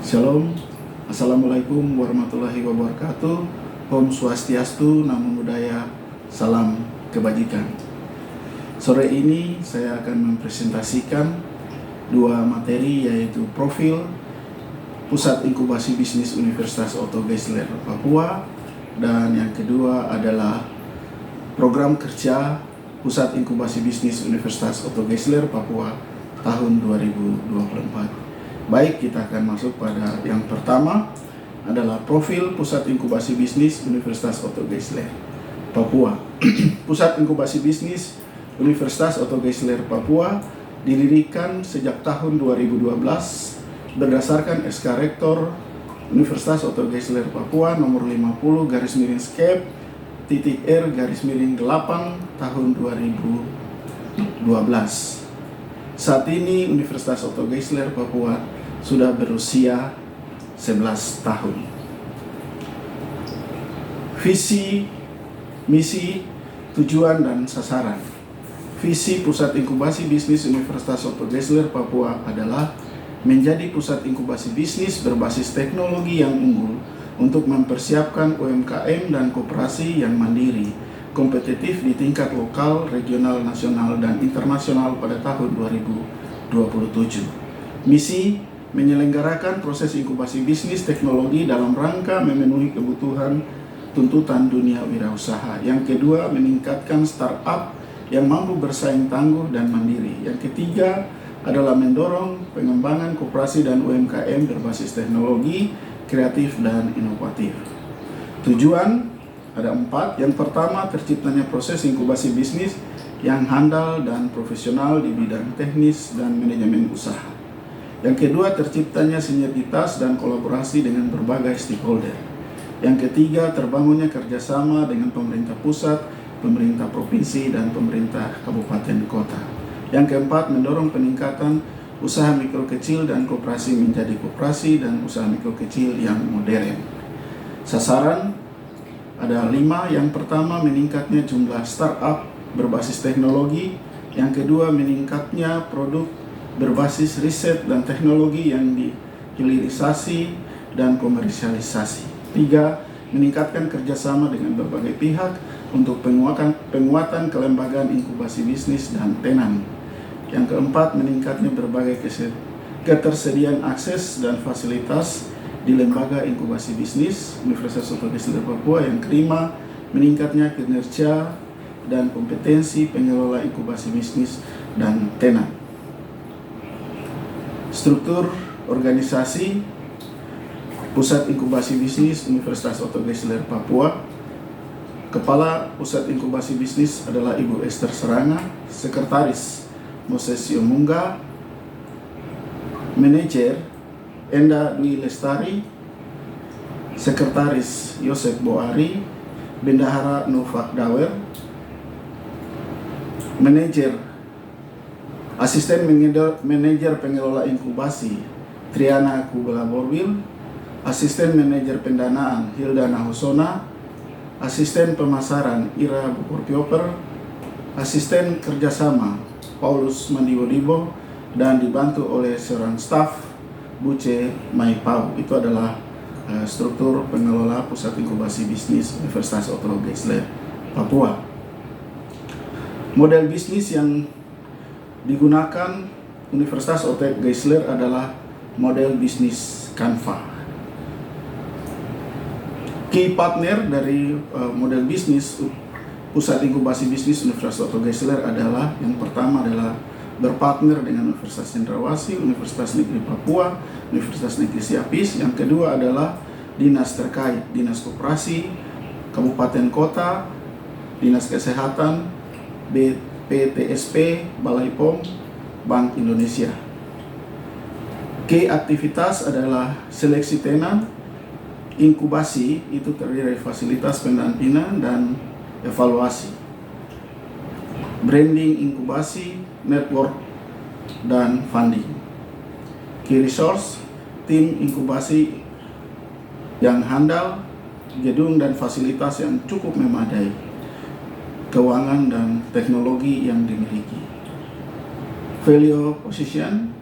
Shalom, Assalamualaikum warahmatullahi wabarakatuh. Om Swastiastu, Namo Buddhaya, salam kebajikan. Sore ini saya akan mempresentasikan dua materi, yaitu profil Pusat Inkubasi Bisnis Universitas Otto Geisler Papua, dan yang kedua adalah program kerja Pusat Inkubasi Bisnis Universitas Otto Geisler Papua tahun 2024. Baik, kita akan masuk pada yang pertama, adalah profil Pusat Inkubasi Bisnis Universitas Otto Geisler Papua. Pusat Inkubasi Bisnis Universitas Otto Geisler Papua didirikan sejak tahun 2012 berdasarkan SK Rektor Universitas Otto Geisler Papua nomor 50/Skep.R/8 tahun 2012. Saat ini Universitas Otto Geisler Papua sudah berusia 11 tahun. Visi, misi, tujuan, dan sasaran. Visi Pusat Inkubasi Bisnis Universitas Otto Geisler Papua adalah menjadi pusat inkubasi bisnis berbasis teknologi yang unggul untuk mempersiapkan UMKM dan koperasi yang mandiri, kompetitif di tingkat lokal, regional, nasional, dan internasional pada tahun 2027. Misi, menyelenggarakan proses inkubasi bisnis teknologi dalam rangka memenuhi kebutuhan tuntutan dunia wirausaha. Yang kedua, meningkatkan startup yang mampu bersaing tangguh dan mandiri. Yang ketiga adalah mendorong pengembangan koperasi dan UMKM berbasis teknologi, kreatif, dan inovatif. Tujuan ada 4. Yang pertama, terciptanya proses inkubasi bisnis yang handal dan profesional di bidang teknis dan manajemen usaha. Yang kedua, terciptanya sinergitas dan kolaborasi dengan berbagai stakeholder. Yang ketiga, terbangunnya kerjasama dengan pemerintah pusat, pemerintah provinsi, dan pemerintah kabupaten kota. Yang keempat, mendorong peningkatan usaha mikro kecil dan koperasi menjadi koperasi dan usaha mikro kecil yang modern. Sasaran ada 5. Yang pertama, meningkatnya jumlah startup berbasis teknologi. Yang kedua, meningkatnya produk berbasis riset dan teknologi yang dihilirisasi dan komersialisasi. 3. Meningkatkan kerjasama dengan berbagai pihak untuk penguatan kelembagaan inkubasi bisnis dan tenan. Yang keempat, meningkatnya berbagai ketersediaan akses dan fasilitas di lembaga inkubasi bisnis Universitas Otto Geisler Papua. Yang kelima, meningkatnya kinerja dan kompetensi pengelola inkubasi bisnis dan tenan. Struktur organisasi Pusat Inkubasi Bisnis Universitas Otto Geisler Papua. Kepala Pusat Inkubasi Bisnis adalah Ibu Esther Seranga, Sekretaris Moses Yomunga, Manajer Enda Dwi Lestari, Sekretaris Yosef Boari, Bendahara Novak Dawer, Asisten Manajer Pengelola Inkubasi Triana Kubela Borwil, Asisten Manajer Pendanaan Hilda Nahusona, Asisten Pemasaran Ira Bukurpioper, Asisten Kerjasama Paulus Mandiwodibo, dan dibantu oleh seorang staf Buce Maipau. Itu adalah struktur pengelola Pusat Inkubasi Bisnis Universitas Otto Geisler Papua. Model bisnis yang digunakan Universitas Otto Geisler adalah model bisnis Canva. Key partner dari model bisnis Pusat Inkubasi Bisnis Universitas Otto Geisler adalah, yang pertama adalah berpartner dengan Universitas Cendrawasih, Universitas Negeri Papua, Universitas Negeri Siapis. Yang kedua adalah dinas terkait, dinas koperasi, kabupaten kota, dinas kesehatan, BPTSP, Balai POM, Bank Indonesia. Aktivitas adalah seleksi tenan, inkubasi itu terdiri dari fasilitas pendampingan dan evaluasi, branding inkubasi, network, dan funding. Key resource, tim inkubasi yang handal, gedung dan fasilitas yang cukup memadai, keuangan dan teknologi yang dimiliki. Value position,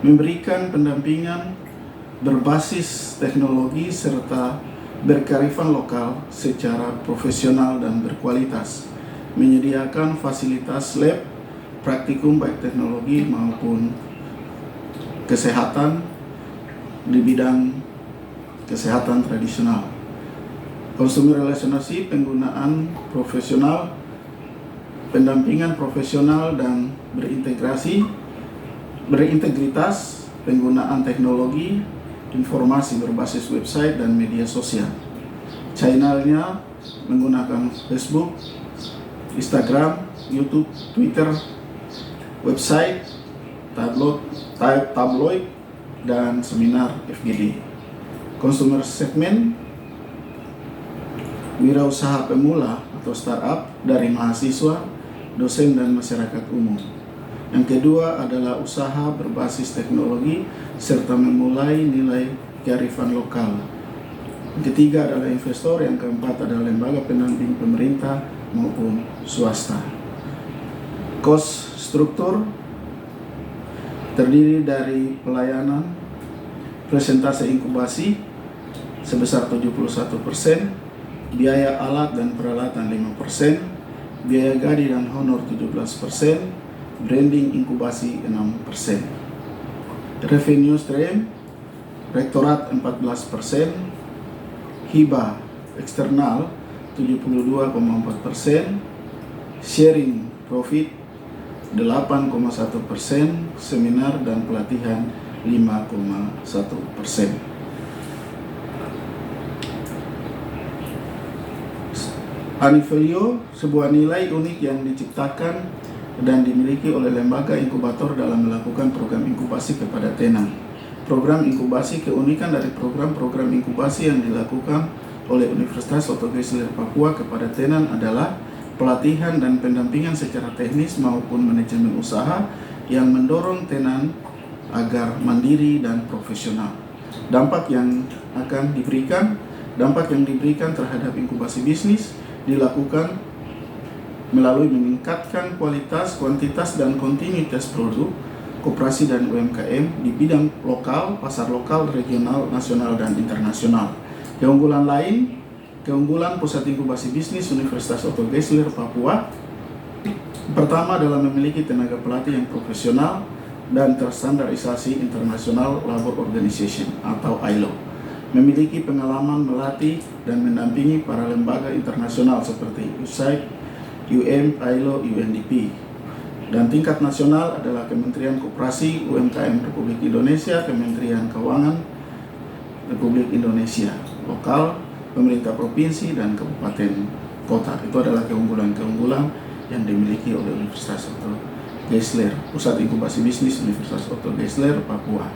memberikan pendampingan berbasis teknologi serta berkearifan lokal secara profesional dan berkualitas, menyediakan fasilitas lab, praktikum baik teknologi maupun kesehatan di bidang kesehatan tradisional. Consumer relationship, penggunaan profesional, pendampingan profesional dan berintegritas, penggunaan teknologi informasi berbasis website dan media sosial. Channelnya menggunakan Facebook, Instagram, YouTube, Twitter, website, tabloid, dan seminar FGD. Consumer segment, wirausaha pemula atau startup dari mahasiswa, dosen, dan masyarakat umum. Yang kedua adalah usaha berbasis teknologi serta memulai nilai kearifan lokal. Yang ketiga adalah investor, yang keempat adalah lembaga pendamping pemerintah maupun swasta. Cost struktur terdiri dari pelayanan presentase inkubasi sebesar 71%, biaya alat dan peralatan 5%, biaya gadi dan honor 17%, branding inkubasi 6%. Revenue stream, rektorat 14%, hibah eksternal 72,4%, sharing profit 8,1%, seminar dan pelatihan 5,1%. Anivelio, sebuah nilai unik yang diciptakan dan dimiliki oleh lembaga inkubator dalam melakukan program inkubasi kepada tenan. Program inkubasi, keunikan dari program-program inkubasi yang dilakukan oleh Universitas Otto Geisler Papua kepada tenan adalah pelatihan dan pendampingan secara teknis maupun manajemen usaha yang mendorong tenan agar mandiri dan profesional. Dampak yang diberikan terhadap inkubasi bisnis dilakukan melalui meningkatkan kualitas, kuantitas, dan kontinuitas produk, koperasi dan UMKM di bidang lokal, pasar lokal, regional, nasional, dan internasional. Keunggulan Pusat Inkubasi Bisnis Universitas Otto Geisler Papua, pertama adalah memiliki tenaga pelatih yang profesional dan terstandarisasi International Labor Organization atau ILO, memiliki pengalaman melatih dan mendampingi para lembaga internasional seperti USAID, ILO, UNDP. Dan tingkat nasional adalah Kementerian Koperasi UMKM Republik Indonesia, Kementerian Keuangan Republik Indonesia, lokal, pemerintah provinsi, dan kabupaten kota. Itu adalah keunggulan-keunggulan yang dimiliki oleh Universitas Otto Geisler, Pusat Inkubasi Bisnis Universitas Otto Geisler Papua.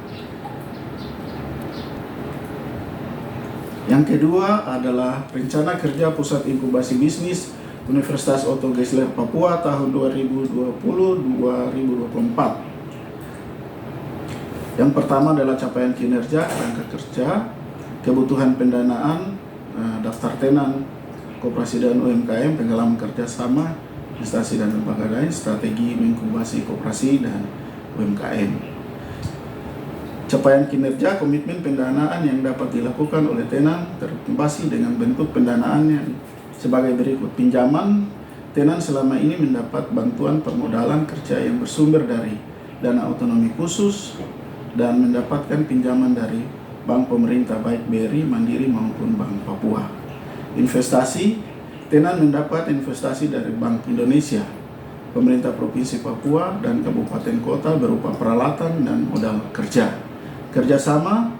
Yang kedua adalah rencana kerja Pusat Inkubasi Bisnis Universitas Otto Geisler Papua tahun 2020-2024. Yang pertama adalah capaian kinerja, kerangka kerja, kebutuhan pendanaan, daftar tenan, koperasi dan UMKM, pengalaman kerjasama, instansi dan lembaga lain, strategi menginkubasi koperasi dan UMKM. Capaian kinerja, komitmen pendanaan yang dapat dilakukan oleh tenan terinkubasi dengan bentuk pendanaan yang sebagai berikut. Pinjaman, tenan selama ini mendapat bantuan permodalan kerja yang bersumber dari dana otonomi khusus dan mendapatkan pinjaman dari bank pemerintah baik BRI, Mandiri maupun Bank Papua. Investasi, tenan mendapat investasi dari Bank Indonesia, pemerintah Provinsi Papua, dan kabupaten kota berupa peralatan dan modal kerja. Kerjasama,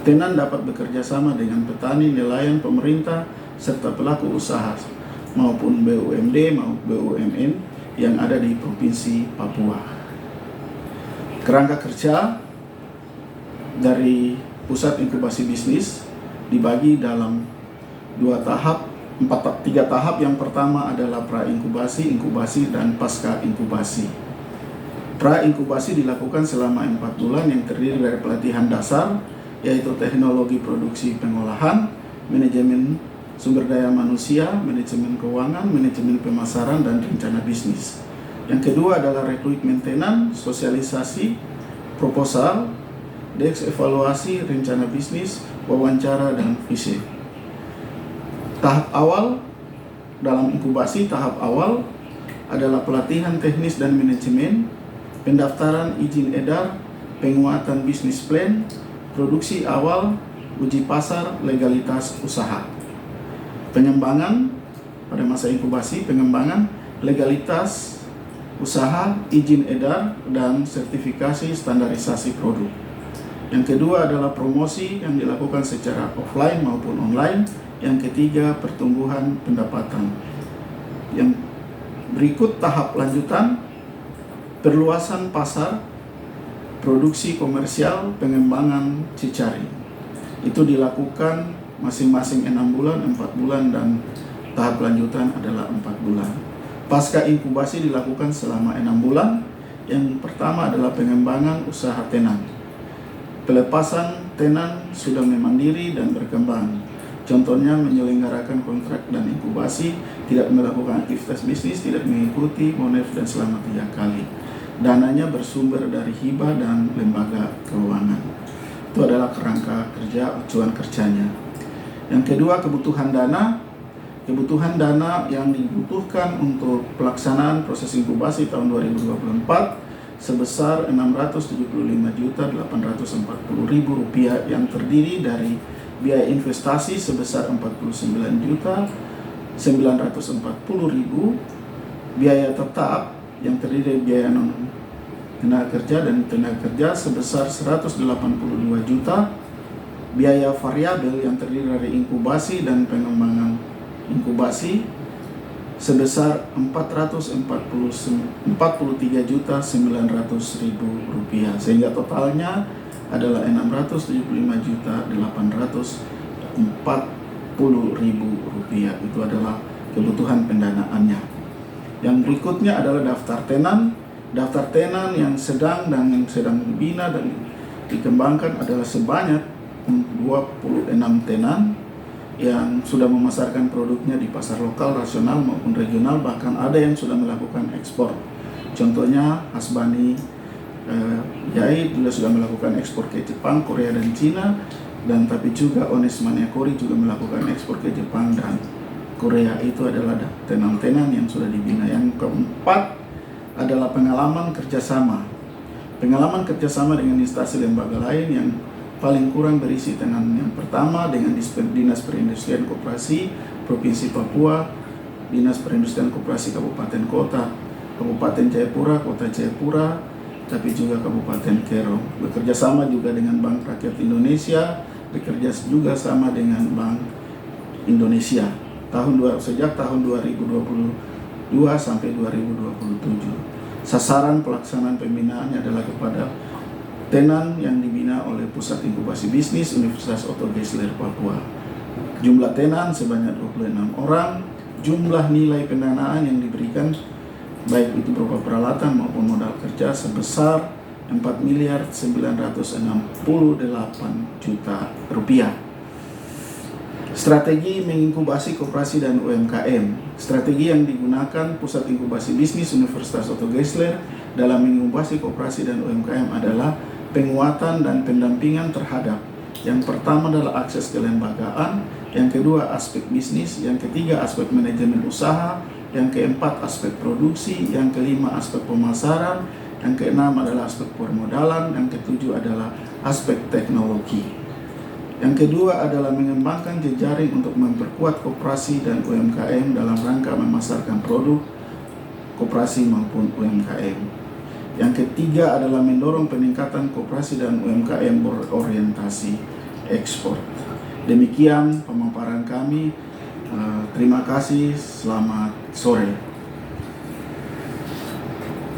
tenan dapat bekerja sama dengan petani, nelayan, pemerintah, serta pelaku usaha maupun BUMD maupun BUMN yang ada di Provinsi Papua. Kerangka kerja dari Pusat Inkubasi Bisnis dibagi dalam tiga tahap. Yang pertama adalah pra-inkubasi, inkubasi, dan pasca-inkubasi. Pra-inkubasi dilakukan selama 4 bulan yang terdiri dari pelatihan dasar, yaitu teknologi produksi pengolahan, manajemen sumber daya manusia, manajemen keuangan, manajemen pemasaran, dan rencana bisnis. Yang kedua adalah rekrutmen tenan, sosialisasi, proposal, Deks evaluasi, rencana bisnis, wawancara, dan visi. Tahap awal dalam inkubasi, tahap awal adalah pelatihan teknis dan manajemen, pendaftaran izin edar, penguatan bisnis plan, produksi awal, uji pasar, legalitas usaha. Pengembangan pada masa inkubasi, pengembangan, legalitas usaha, izin edar, dan sertifikasi standarisasi produk. Yang kedua adalah promosi yang dilakukan secara offline maupun online. Yang ketiga, pertumbuhan pendapatan. Yang berikut tahap lanjutan, perluasan pasar, produksi komersial, pengembangan jejaring. Itu dilakukan masing-masing 6 bulan, 4 bulan, dan tahap lanjutan adalah 4 bulan. Pasca inkubasi dilakukan selama 6 bulan. Yang pertama adalah pengembangan usaha tenan. Pelepasan tenan sudah memandiri dan berkembang. Contohnya menyelenggarakan kontrak dan inkubasi, tidak melakukan aktivitas bisnis, tidak mengikuti MONEF dan selama 3 kali. Dananya bersumber dari hibah dan lembaga keuangan. Itu adalah kerangka kerja, acuan kerjanya. Yang kedua, kebutuhan dana. Kebutuhan dana yang dibutuhkan untuk pelaksanaan proses inkubasi tahun 2024 sebesar Rp675.840.000 yang terdiri dari biaya investasi sebesar Rp49.940.000, biaya tetap yang terdiri dari biaya non tenaga kerja dan tenaga kerja sebesar Rp182 juta, biaya variabel yang terdiri dari inkubasi dan pengembangan inkubasi sebesar Rp43.900.000, sehingga totalnya adalah Rp675.840.000. Itu adalah kebutuhan pendanaannya. Yang berikutnya adalah daftar tenan. Daftar tenan yang sedang dan yang sedang dibina dan dikembangkan adalah sebanyak 26 tenan yang sudah memasarkan produknya di pasar lokal, nasional maupun regional, bahkan ada yang sudah melakukan ekspor. Contohnya Hasbani Yai juga sudah melakukan ekspor ke Jepang, Korea, dan Cina, dan tapi juga Ones Maniakori juga melakukan ekspor ke Jepang dan Korea. Itu adalah tenan-tenan yang sudah dibina. Yang keempat adalah pengalaman kerjasama. Pengalaman kerjasama dengan instansi lembaga lain yang paling kurang berisi tenan. Yang pertama dengan Dinas Perindustrian Koperasi Provinsi Papua, Dinas Perindustrian Koperasi Kabupaten Kota, Kabupaten Jayapura, Kota Jayapura, tapi juga Kabupaten Kero. Bekerja sama juga dengan Bank Rakyat Indonesia, bekerja juga sama dengan Bank Indonesia. Sejak tahun 2022 sampai 2027. Sasaran pelaksanaan pembinaannya adalah kepada tenan yang dibina oleh Pusat Inkubasi Bisnis Universitas Otto Geisler Papua. Jumlah tenan sebanyak 26 orang. Jumlah nilai pendanaan yang diberikan baik itu berupa peralatan maupun modal kerja sebesar Rp4.968.000.000. Strategi menginkubasi koperasi dan UMKM. Strategi yang digunakan Pusat Inkubasi Bisnis Universitas Otto Geisler dalam menginkubasi koperasi dan UMKM adalah penguatan dan pendampingan terhadap yang pertama adalah akses kelembagaan, yang kedua aspek bisnis, yang ketiga aspek manajemen usaha, yang keempat aspek produksi, yang kelima aspek pemasaran, yang keenam adalah aspek permodalan, yang ketujuh adalah aspek teknologi. Yang kedua adalah mengembangkan jejaring untuk memperkuat koperasi dan UMKM dalam rangka memasarkan produk koperasi maupun UMKM. Yang ketiga adalah mendorong peningkatan koperasi dan UMKM berorientasi ekspor. Demikian pemaparan kami. Terima kasih. Selamat sore.